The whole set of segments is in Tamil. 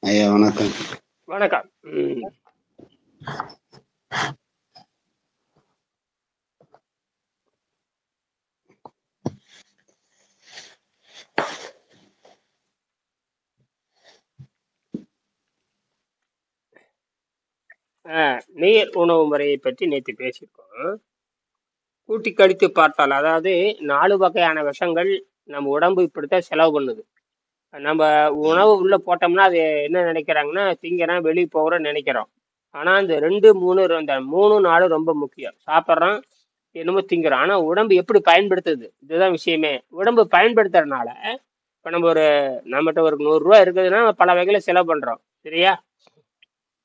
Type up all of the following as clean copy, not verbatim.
ஐயா வணக்கம். வணக்கம். ம். நீர் உணவு முறையை பற்றி நேற்று பேசியிருக்கோம். கூட்டி கழித்து பார்த்தால், அதாவது 4 வகையான விஷங்கள் நம்ம உடம்பு இப்படித்தான் செலவு பண்ணுது. நம்ம உணவு உள்ள போட்டோம்னா அது என்ன நினைக்கிறாங்கன்னா திங்கிறோம் வெளியே போகிறோம்னு நினைக்கிறோம். ஆனா இந்த 2 3 இந்த 3 4 ரொம்ப முக்கியம். சாப்பிட்றோம், என்னமோ திங்கிறோம். ஆனா உடம்பு எப்படி பயன்படுத்துது, இதுதான் விஷயமே. உடம்பு பயன்படுத்துறதுனால இப்ப நம்மகிட்ட ஒரு 100 ரூபா இருக்குதுன்னா பல வகையில செலவு பண்றோம், சரியா?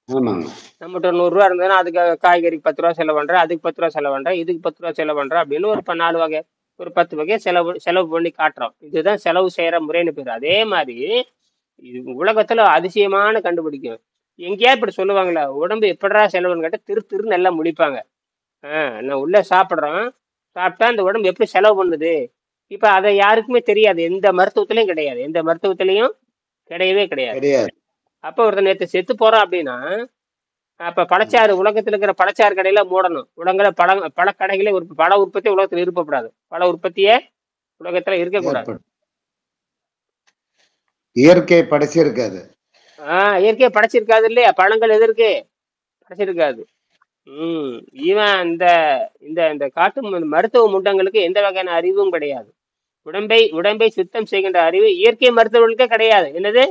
ஆமாங்க. நம்மகிட்ட ஒரு 100 ரூபா இருந்ததுன்னா அதுக்கு காய்கறிக்கு 10 ரூபா செலவு பண்றேன், அதுக்கு 10 ரூபா செலவு பண்றேன், இதுக்கு 10 ரூபா செலவு பண்றேன் அப்படின்னு ஒரு 4 வகை, ஒரு 10 வகையை செலவு பண்ணி காட்டுறோம். இதுதான் செலவு செய்யற முறைன்னு பேரு. அதே மாதிரி இது உலகத்துல அதிசயமான கண்டுபிடிக்கும். எங்கேயா இப்படி சொல்லுவாங்களா, உடம்பு எப்படிடா செலவுன்னு கேட்டா திரு நல்லா முழிப்பாங்க. நான் உள்ள சாப்பிட்றோம், சாப்பிட்டா அந்த உடம்பு எப்படி செலவு பண்ணுது. இப்ப அதை யாருக்குமே தெரியாது, எந்த மருத்துவத்திலையும் கிடையாது, எந்த மருத்துவத்திலையும் கிடையவே கிடையாது. கிடையாது. அப்ப ஒருத்தர் நேற்று செத்து போறான் அப்படின்னா, அப்ப பழச்சாறு, உலகத்துல இருக்கிற பழச்சாறு கடையில மூடணும். உலகங்கள பல கடைகளே பழ உற்பத்தி உலகத்துல இருக்கப்படாது. பழ உற்பத்தியே உலகத்துல இருக்கக்கூடாது. ஏற்படும். இயற்கை படைச்சிருக்காது. இயற்கையை படைச்சிருக்காது இல்லையா? பழங்கள் எது படைச்சிருக்காது. இவன் இந்த இந்த இந்த காட்டு மருத்துவ முண்டங்களுக்கு எந்த வகையான அறிவும் கிடையாது. உடம்பை சுத்தம் செய்கின்ற அறிவு இயற்கை மருத்துவர்களுக்கே கிடையாது. என்னது?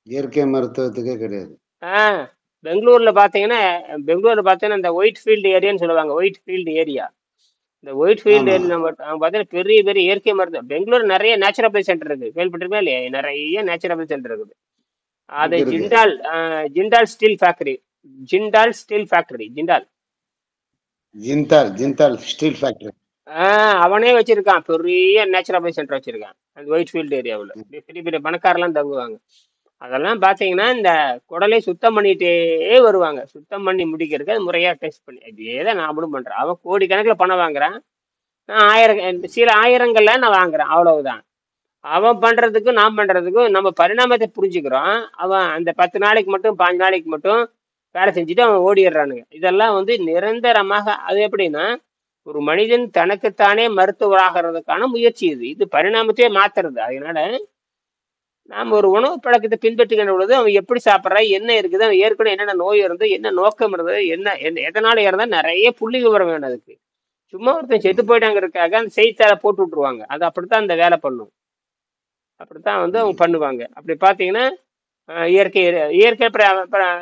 இயற்கை மருத்துவத்துக்கே கிடையாது. ஆஹ் பெங்களூர்ல பாத்தீங்கன்னா இந்த ஒயிட் ஃபீல்டு ஏரியான்னு சொல்லுவாங்க. ஒயிட் ஃபீல்டு ஏரியா, இந்த ஒயிட் ஃபீல்டு ஆமா. நம்ம பார்த்தீங்கன்னா பெரிய பெரிய இயற்கை மருத்துவம். பெங்களூர் நிறைய நேச்சுரோபதி சென்டர் இருக்கு, கேள்விப்பட்டிருக்கா இல்லையா? நிறைய நேச்சுரோபதி சென்டர் இருக்குது. அது இருக்கு. Jindal steel factory. Jindal Jindal steel factory. அவனே வச்சிருக்கான், பெரிய நேச்சுரோபதி சென்டர் வச்சிருக்கான் அந்த ஒயிட் ஃபீல்டு ஏரியாவில். பெரிய பெரிய பணக்காரெல்லாம் தங்குவாங்க. அதெல்லாம் பார்த்தீங்கன்னா இந்த குடலை சுத்தம் பண்ணிட்டே வருவாங்க. சுத்தம் பண்ணி முடிக்கிறதுக்கு அது முறையாக டெஸ்ட் பண்ணி இதே தான் நாமளும் பண்ணுறேன். அவன் கோடிக்கணக்கில் பணம் வாங்குறான், நான் சில ஆயிரங்கள்ல நான் வாங்குறேன், அவ்வளவுதான். அவன் பண்றதுக்கும் நான் பண்றதுக்கும் நம்ம பரிணாமத்தை புரிஞ்சுக்கிறோம். அவன் அந்த 10 நாளைக்கு மட்டும் 5 நாளைக்கு மட்டும் வேலை செஞ்சுட்டு அவன் ஓடிடுறானுங்க. இதெல்லாம் நிரந்தரமாக. அது எப்படின்னா, ஒரு மனிதன் தனக்குத்தானே மருத்துவராகிறதுக்கான முயற்சி இது. இது பரிணாமத்தையே மாத்துறது. அதனால நாம் ஒரு உணவு பழக்கத்தை பின்பற்றுகின்ற பொழுது அவன் எப்படி சாப்பிட்றா, என்ன இருக்குது, அவன் ஏற்கனவே என்னென்ன நோய் இருந்து, என்ன நோக்கம் இருந்தது, எதனால இருந்தா நிறைய புள்ளி விவரம் வேணும் அதுக்கு. சும்மா ஒருத்தன் செத்து போயிட்டாங்கிறதுக்காக அந்த செய்தித்தாளை போட்டு விட்டுருவாங்க. அது அப்படித்தான் அந்த வேலை பண்ணும். அப்படித்தான் அவங்க பண்ணுவாங்க. அப்படி பார்த்தீங்கன்னா இயற்கை இயற்கை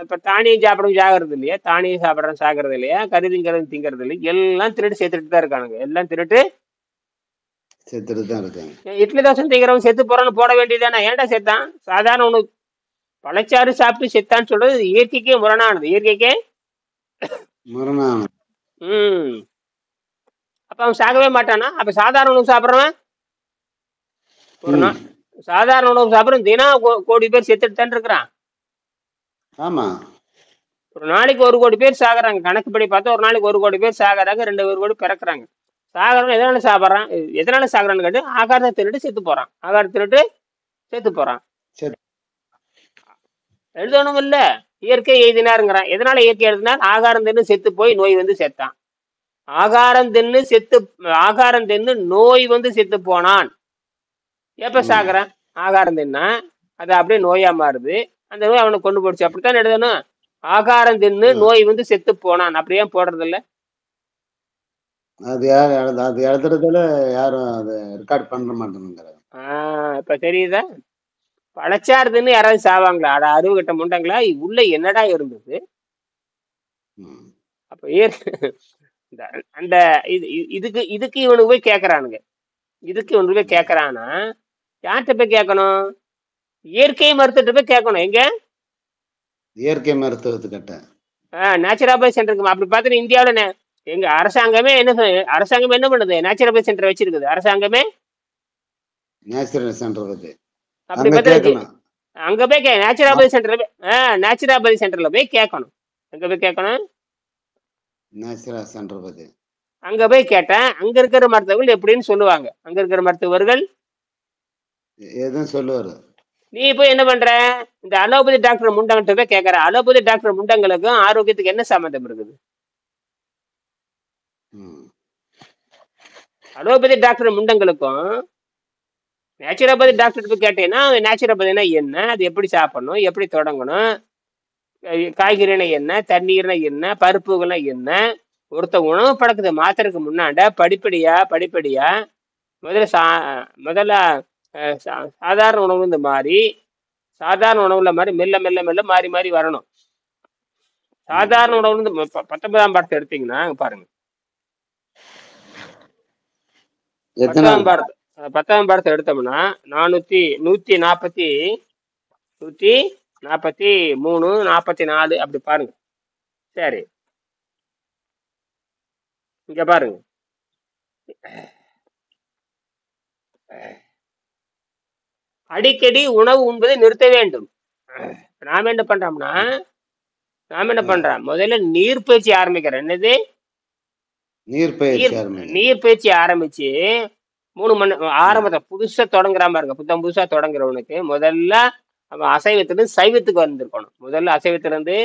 இப்போ தானியம் சாப்பிடும் சாகிறது இல்லையா, தானியம் சாப்பிட்றோம் சாகிறது இல்லையா, கருதிங்கிறது திங்கிறது இல்லையா, எல்லாம் திருட்டு சேர்த்துட்டு தான் இருக்கானுங்க. எல்லாம் திருட்டு செத்துட்டு தான் இருக்காங்க. இட்லி தோசை திங்கிறவங்க செத்து போறான்னு போட வேண்டியதானே? ஏன்டா செத்தான்? சாதாரண உணவு பழச்சாறு சாப்பிட்டு செத்தான்னு சொல்றது இயற்கைக்கே முரணானது. இயற்கைக்கே மரணம். அப்ப அவன் சாகவே மாட்டானா? அப்ப சாதாரண உணவு சாப்பிட்றவன் ஒரு நாள் சாதாரண உணவு சாப்பிட்றவன் தினம் கோடி பேர் செத்துட்டு தான் இருக்கிறான். ஆமா. ஒரு நாளைக்கு 1 கோடி பேர் சாகுறாங்க. கணக்குப்படி பார்த்தா ஒரு நாளைக்கு 1 கோடி பேர் சாகுறாங்க, 2 கோடி பிறக்கிறாங்க. சாகுறவன் எதனால சாப்பிட்றான், எதனால சாகுறான்னு கேட்டு ஆகாரத்தை திருட்டு செத்து போறான். ஆகாரத்தை திருட்டு செத்து போறான். எழுதணும் இல்ல, இயற்கை எழுதினாருங்கிறான். எதனால இயற்கை எழுதினார்? ஆகாரம் தின்னு செத்து போய் நோய் செத்தான். ஆகாரம் தின்னு நோய் செத்து போனான். எப்ப சாகுறான்? ஆகாரம் தின்னா அது அப்படியே நோயா மாறுது, அந்த நோய் அவனை கொண்டு போடுச்சு. அப்படித்தான் எழுதணும். ஆகாரம் தின்னு நோய் செத்து போனான். அப்படியே போடுறது இல்ல. அது எழுதுறதுல யாரும் அதை ரெக்கார்ட் பண்ண மாட்டேங்கிறாங்க. இப்ப தெரியுதா? பழச்சாறு தின்னு யாராவது சாவாங்களா? அட அறிவு கட்ட முண்டங்களா, உள்ள என்னடா இருந்தது? அப்ப அந்த இதுக்கு இவனுக்கு போய் கேக்குறானுங்க. இவனுக்கு போய் கேக்குறானா, யார்கிட்ட போய் கேட்கணும்? இயற்கை மருத்துவத்தை போய் கேட்கணும். எங்க? இயற்கை மருத்துவத்துக்கிட்ட, நேச்சுரோபதி சென்டருக்கு. அப்படி பார்த்தீங்கன்னா இந்தியாவில எங்க அரசாங்கமே என்ன பண்ணுது? நேச்சுரோபதி சென்டர் வச்சிருக்குது அரசாங்கமே. நேச்சுரல் சென்டர் பத்தி அப்படி பார்த்தா அங்க போய் நேச்சுரோபதி சென்டர்ல போய் கேட்கணும். எங்க போய் கேட்கணும்? நேச்சுரல் சென்டர் பத்தி அங்க போய் கேட்டேன். அங்க இருக்கிற மருத்துவர்கள் எப்படின்னு சொல்லுவாங்க. அங்க இருக்கிற மருத்துவர்கள் எதுவும் சொல்லுவாரு. நீ போய் என்ன பண்ற? இந்த அலோபதி டாக்டர் முண்டங்கிட்ட போய் கேட்கற. அலோபதி டாக்டர் முண்டங்களுக்கும் ஆரோக்கியத்துக்கு என்ன சம்மந்தம் இருக்குது? ம். அலோபதி டாக்டர் முண்டங்களுக்கும் நேச்சுரோபதி டாக்டர் போய் கேட்டீங்கன்னா நேச்சுரோபதினா என்ன, அது எப்படி சாப்பிடணும், எப்படி தொடங்கணும், காய்கறினா என்ன, தண்ணீர்னா என்ன, பருப்புகள்னா என்ன, ஒருத்த உணவு பழக்கத்தை மாத்துறதுக்கு முன்னாண்ட படிப்படியா முதல்ல சாதாரண உணவு இந்த மாதிரி சாதாரண உணவுல மாதிரி மெல்ல மெல்ல மெல்ல மாறி மாறி வரணும். சாதாரண ம். உணவு வந்து 19ஆம் பாடத்தை எடுத்தீங்கன்னா இங்க பாருங்க. எத்தனாவது? 10ஆம் பாடத்தை எடுத்தோம்னா 143 44 அப்படி பாருங்க. சரி, இங்க பாருங்க. அடிக்கடி உணவு உண்பதை நிறுத்த வேண்டும். நாம என்ன பண்றோம்னா முதல்ல நீர் பயிற்சி ஆரம்பிக்கிறோம். என்னது? நீர்ப்பயிற்சி ஆரம்பிங்க. நீர் பயிற்சி ஆரம்பிச்சு 3 மணி ஆரம்பத்தை புதுசா தொடங்குறாம இருக்க. புதுசா தொடங்குறவனுக்கு முதல்ல அவன் அசைவத்திலிருந்து சைவத்துக்கு வந்திருக்கணும். முதல்ல அசைவத்திலிருந்து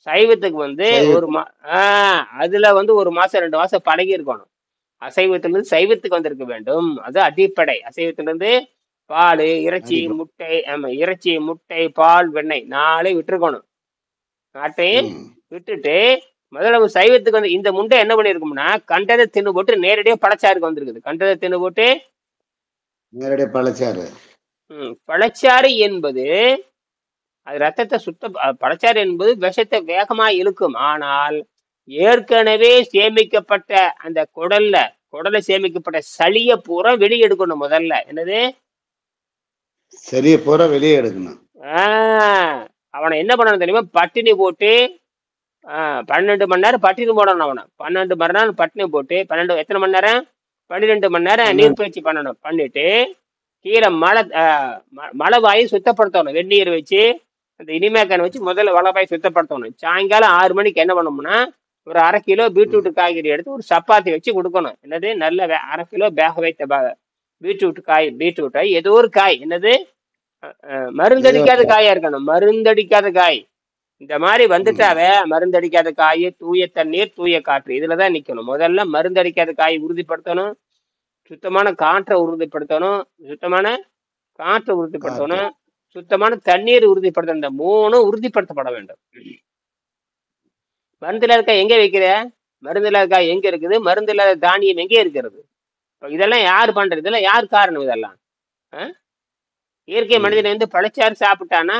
சைவத்துக்கு வந்து அதுல வந்து 1 மாசம் 2 மாசம் பழகி இருக்கணும். அசைவத்திலிருந்து சைவத்துக்கு வந்திருக்க வேண்டும். அது அடிப்படை. அசைவத்திலிருந்து பால், இறைச்சி, முட்டை, இறைச்சி, முட்டை, பால், வெண்ணெய் 4 விட்டுருக்கணும். நாட்டையும் விட்டுட்டு முதல்ல சைவத்துக்கு வந்து இந்த முண்டை என்ன பண்ணிருக்கும்னா கண்டதை தின்னு போட்டு நேரடியாக பழச்சாருக்கு வந்திருக்குது. கண்டதை தின்னு போட்டு நேரடியாக பழச்சாறு. பழச்சாறு என்பது அது ரத்தத்தை பழச்சாறு என்பது விஷத்தை வேகமா இழுக்கும். ஆனால் ஏற்கனவே சேமிக்கப்பட்ட அந்த குடலை சேமிக்கப்பட்ட சளிய பூரா வெளியே எடுக்கணும். முதல்ல என்னது? சளிய பூரா வெளியே எடுக்கணும். அவனை என்ன பண்ணணும் தெரியுமா? பட்டினி போட்டு 12 மணி நேரம் பட்டினி போடணும். அவனை 12 மணி நேரம் பட்டினி போட்டு எத்தனை மணி நேரம்? 12 மணி நேரம் நீர்பயிற்சி பண்ணணும். பண்ணிட்டு கீழே மலைவாயை சுத்தப்படுத்தணும். வெந்நீர் வச்சு அந்த இனிமேக்கன் வச்சு முதல்ல வளவாயை சுத்தப்படுத்தணும். சாயங்காலம் 6 மணிக்கு என்ன பண்ணணும்னா ஒரு 1/2 கிலோ பீட்ரூட் காய்கறி எடுத்து ஒரு சப்பாத்தி வச்சு கொடுக்கணும். என்னது? நல்ல 1/2 கிலோ வேக வைத்த பீட்ரூட்டை ஏதோ ஒரு காய், என்னது மருந்தடிக்காத காயா இருக்கணும். மருந்தடிக்காத காய். இந்த மாதிரி வந்துட்டாவே மருந்தடிக்காத காய், தூய தண்ணீர், தூய காற்று, இதுலதான் நிக்கணும். முதல்ல மருந்தடிக்காத காய் உறுதிப்படுத்தணும். சுத்தமான காற்றை உறுதிப்படுத்தணும். சுத்தமான தண்ணீர் உறுதிப்படுத்தணும். இந்த 3 உறுதிப்படுத்தப்பட வேண்டும். மருந்துல இருக்கா எங்க வைக்கிற? மருந்துல இருக்கா எங்க இருக்குது? மருந்து இல்லாத தானியம் எங்கே இருக்கிறது? இதெல்லாம் யாரு பண்றது? இதெல்லாம் யார் காரணம்? இதெல்லாம் இயற்கை மனிதன் வந்து பழச்சாறு சாப்பிட்டானா,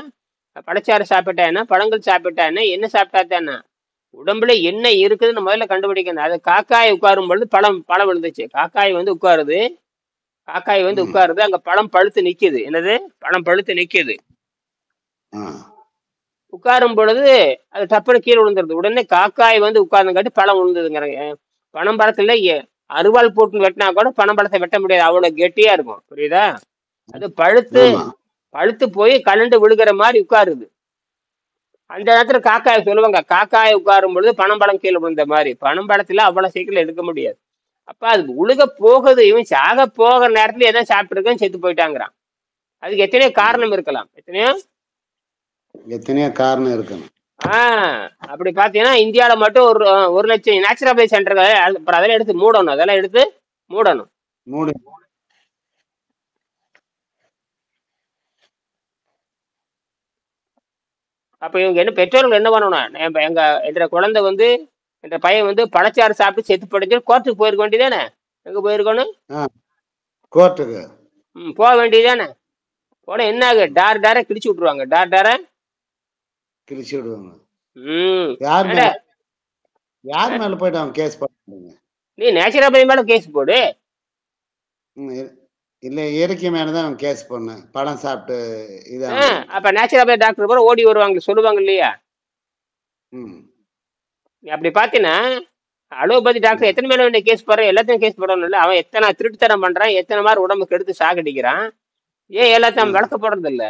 பழங்கள் சாப்பிட்டானா, என்ன சாப்பிட்டாத்தானா உடம்புல என்ன இருக்குதுன்னு முதல்ல கண்டுபிடிக்கணும். அது காக்காய் உட்காரும் பொழுது பழம் விழுந்துச்சு. காக்காய் வந்து உட்காருது, அங்க பழம் பழுத்து நிக்குது. என்னது? பழம் பழுத்து நிக்குது. உட்காரும் பொழுது அது டப்புனு கீழே விழுந்துருது. உடனே காக்காய் வந்து உட்கார்ந்துங்காட்டி பழம் விழுந்ததுங்கிறாங்க. பனம் பழத்துல அருவாள் போட்டு வெட்டினா கூட பனம் பழத்தை வெட்ட முடியாது, அவ்வளவு கெட்டியா இருக்கும். புரியுதா? அது பழுத்து போய் கலண்டு விழுகிற மாதிரி உட்காருது. அந்த நேரத்துல காக்காய் சொல்லுவாங்க, காக்காய் உட்காரும் பொழுது பனம்பழம் கீழே விழுந்த மாதிரி. பனம்பழத்துல அவ்வளவு சீக்கிரம் எடுக்க முடியாது. அப்ப அது உழுக போகுது. இவன் சாக போகிற நேரத்துல எதாவது சாப்பிட்டு இருக்கான், செத்து போயிட்டாங்கிறான். அதுக்கு எத்தனையோ காரணம் இருக்கலாம். எத்தனையோ காரணம் இருக்கணும். அப்படி பாத்தீங்கன்னா இந்தியாவில மட்டும் 1 லட்சம் நேச்சுரோபதி சென்டர்கள் அதெல்லாம் எடுத்து மூடணும். அப்ப இவங்க என்ன, பெற்றோர்கள் என்ன பண்ணணும்? என்ற குழந்தை வந்து, என்ற பையன் வந்து பழச்சாறு சாப்பிட்டு செத்து படிச்சு கோர்ட்டுக்கு போயிருக்க வேண்டியதானே? எங்க போயிருக்கணும்? கோர்ட்டுக்கு போக வேண்டியதானே? போன என்ன ஆகு? டார கிழிச்சு விட்டுருவாங்க. கிழிச்சு விடுவாங்க. யார் மேல போயிட்டு அவன் கேஸ் போடுங்க? நீ நேச்சுரோபதி மேல கேஸ் போடு. இல்ல, இயற்கை மேலதான் அவன் கேஸ் போடணும். பழம் சாப்பிட்டு அப்ப நேச்சுரோபதி டாக்டர் கூட ஓடி வருவாங்க, சொல்லுவாங்க இல்லையா? அப்படி பாத்தீங்கன்னா அலோபதி டாக்டர் எத்தனை மேல வேண்டிய கேஸ் போடுற? எல்லாத்தையும் கேஸ் போடணும் இல்ல? அவன் எத்தனை திருட்டுத்தனம் பண்றான், எத்தனை மாதிரி உடம்புக்கு எடுத்து சாகடிக்கிறான், ஏன் எல்லாத்தையும் விளக்க போடுறது இல்ல?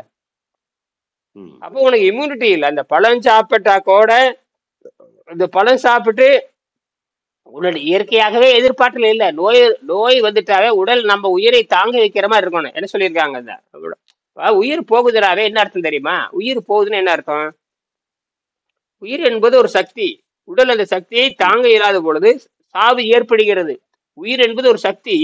அப்ப உனக்கு இம்யூனிட்டி இல்ல. அந்த பழம் சாப்பிட்டா கூட, இந்த பழம் சாப்பிட்டு உடல் இயற்கையாகவே எதிர்பார்த்தல இல்ல. நோய் வந்துட்டாவே உடல் நம்ம உயிரை தாங்க வைக்கிற மாதிரி இருக்கணும். என்ன சொல்லியிருக்காங்க? உயிர் போகுதுடாவே என்ன அர்த்தம் தெரியுமா? உயிர் போகுதுன்னு என்ன அர்த்தம்? உயிர் என்பது ஒரு சக்தி. உடல் அந்த சக்தியை தாங்க இயலாத பொழுது சாவு ஏற்படுகிறது. உயிர் என்பது ஒரு சக்தி.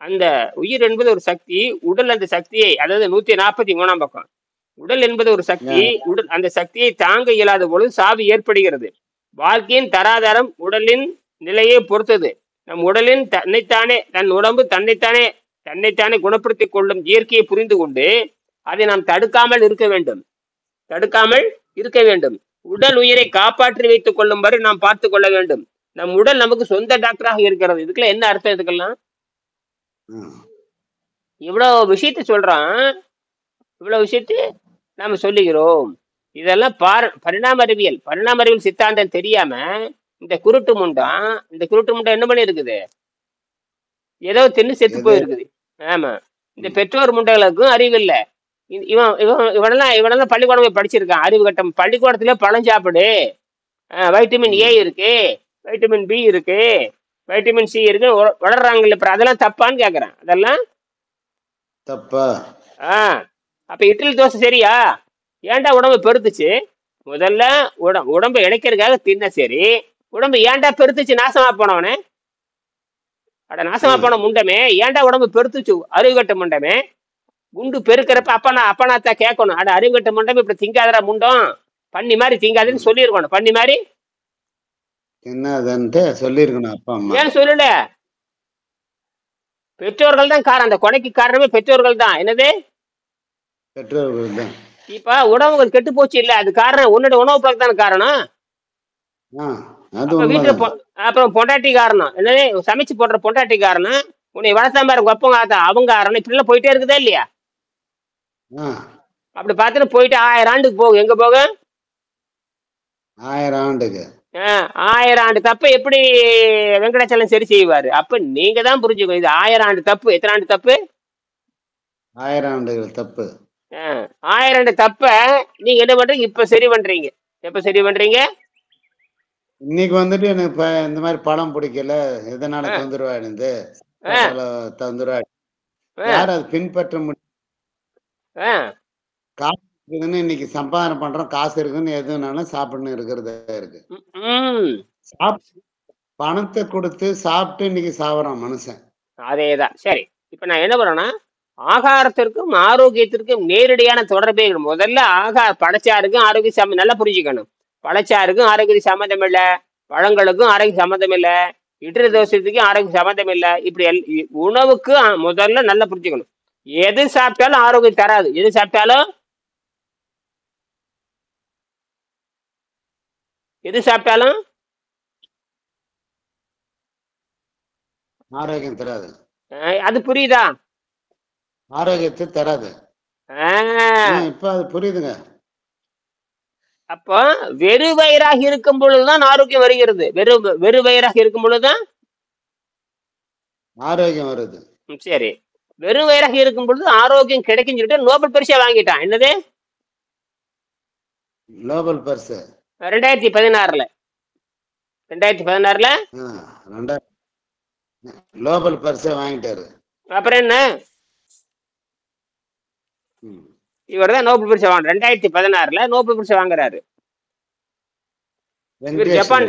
அந்த உயிர் என்பது ஒரு சக்தி. உடல் அந்த சக்தியை, அதாவது 143ஆம் பக்கம். உடல் என்பது ஒரு சக்தி. உடல் அந்த சக்தியை தாங்க இயலாத பொழுது சாவு ஏற்படுகிறது. வாழ்க்கையின் தராதரம் உடலின் நிலையை பொறுத்தது. நம் உடலின் தன் உடம்பு தன்னைத்தானே குணப்படுத்திக் கொள்ளும் இயற்கையை புரிந்து கொண்டு அதை நாம் தடுக்காமல் இருக்க வேண்டும். உடல் உயிரை காப்பாற்றி வைத்துக் கொள்ளும் வரை நாம் பார்த்து கொள்ள வேண்டும். நம் உடல் நமக்கு சொந்த டாக்டராக இருக்கிறது. இதுக்கெல்லாம் என்ன அர்த்தம்? இதுக்கெல்லாம் இவ்வளவு விஷயத்தை சொல்றான். இவ்வளவு விஷயத்தை நாம சொல்லுகிறோம். இதெல்லாம் பரிணாம அறிவியல் சித்தாந்தம் தெரியாம இந்த குருட்டு முண்டம் என்ன பண்ணி இருக்குது? ஏதோ தின்னு செத்து போயிருக்குது. ஆமா, இந்த பெற்றோர் முண்டைகளுக்கும் அறிவு இல்லை. இவனெல்லாம் பள்ளிக்கூடம் போய் படிச்சிருக்கான். அறிவு கட்டம். பள்ளிக்கூடத்துல பழம் சாப்பிடு, வைட்டமின் ஏ இருக்கு, வைட்டமின் பி இருக்கு, வைட்டமின் சி இருக்கு வளர்றாங்கல்ல. அப்புறம் அதெல்லாம் தப்பான்னு கேக்குறேன். அதெல்லாம் தப்பா? அப்ப இட்லி தோசை சரியா? ஏன்டா உடம்பு பெருத்துச்சு? முதல்ல உடம்பு இணைக்கிறதுக்காக தின்ன. சரி, உடம்பு ஏன்டா பெருத்துச்சு? நாசமா போனவனே, அட நாசமா போன முண்டமே, ஏன்டா உடம்பு பெருத்துச்சு? அறிவுகட்ட முண்டமே. குண்டு பெருக்கிறப்ப அப்பனாத்தா கேட்கணும். அட அறிவுகட்ட முண்டமே, இப்படி திங்காதரா முண்டம், பண்ணி மாதிரி திங்காதுன்னு சொல்லியிருக்கணும். பண்ணி மாதிரி என்னதுன்ட்டு சொல்லியிருக்கணும் அப்பா அம்மா. ஏன் சொல்லல? பெற்றோர்கள் தான் காரணம். அந்த கொலைக்கு காரணமே பெற்றோர்கள் தான். என்னது? பெற்றோர்கள் தான். இப்ப உணவுகள் கெட்டு போச்சு இல்ல, அது காரணம் உன்னோட உணவு பழக்கம் தானே காரணம். வீட்டுல அப்புறம் பொண்டாட்டி காரணம். என்னது? சமைச்சு போடுற பொண்டாட்டி காரணம். உன்னை வளர்த்தா மாதிரி உங்க அப்பா அவங்க காரணம். இப்படி எல்லாம் போயிட்டே இருக்குதா இல்லையா? அப்படி பார்த்துட்டு போயிட்டு 1000 ஆண்டுக்கு போகும். எங்க போக? 1000 ஆண்டுக்கு. 1000 ஆண்டு தப்பு எப்படி வெங்கடாச்சலம் சரி செய்வாரு? அப்ப நீங்க தான் புரிஞ்சுக்கணும். இது 1000 ஆண்டு தப்பு. எத்தனை ஆண்டு தப்பு? 1000 ஆண்டுகள் தப்பு. 1000 ஆண்டு தப்ப நீங்க என்ன பண்றீங்க? இப்ப சரி பண்றீங்க. எப்ப சரி பண்றீங்க? இன்னைக்கு வந்துட்டு எனக்கு இந்த மாதிரி படம் பிடிக்கல, எதனால தொந்தரவாயிடுது, யாரும் அது பின்பற்ற முடியும். காசு இருக்குதுன்னு இன்னைக்கு சம்பாதனை பண்றோம், காசு இருக்குன்னு எதுனாலும் சாப்பிடணும் இருக்கிறதா இருக்கு. பணத்தை கொடுத்து சாப்பிட்டு இன்னைக்கு சாப்பிடறான் மனுஷன். அதேதான். சரி, இப்ப நான் என்ன பண்றேன்னா, ஆகாரத்திற்கும் ஆரோக்கியத்திற்கும் நேரடியான தொடர்பே. முதல்ல பழச்சாருக்கும் ஆரோக்கிய நல்லா புரிஞ்சுக்கணும். பழச்சாருக்கும் ஆரோக்கிய சம்மந்தம் இல்லை, பழங்களுக்கும் ஆரோக்கிய சம்மந்தம் இல்லை, இட்லி தோசைக்கும் ஆரோக்கிய சம்மந்தம் இல்லை. இப்படி உணவுக்கு முதல்ல நல்லா புரிஞ்சுக்கணும். எது சாப்பிட்டாலும் ஆரோக்கியம் தராது. எது சாப்பிட்டாலும் ஆரோக்கியம் தராது. அது புரியுதா? ஆரோக்கியத்தை தராது. இப்ப அது புரியுதுங்க. அப்போ வெறு வயிறாக இருக்கும் பொழுதுதான் ஆரோக்கியம் வருகிறது. வெறு வயிறாக இருக்கும் பொழுதுதான் ஆரோக்கியம் வருது. சரி, வெறும் வயிறாக இருக்கும் பொழுது ஆரோக்கியம் கிடைக்கும் சொல்லிட்டு நோபல் பரிசை வாங்கிட்டான். என்னது நோபல் பரிசு? 2016 நோபல் பரிசை வாங்கிட்டாரு. அப்புறம் என்ன? இவர் தான் நோபல் பரிசு வாங்க 2016 நோபல் பரிசு வாங்குறாரு. ஜப்பான்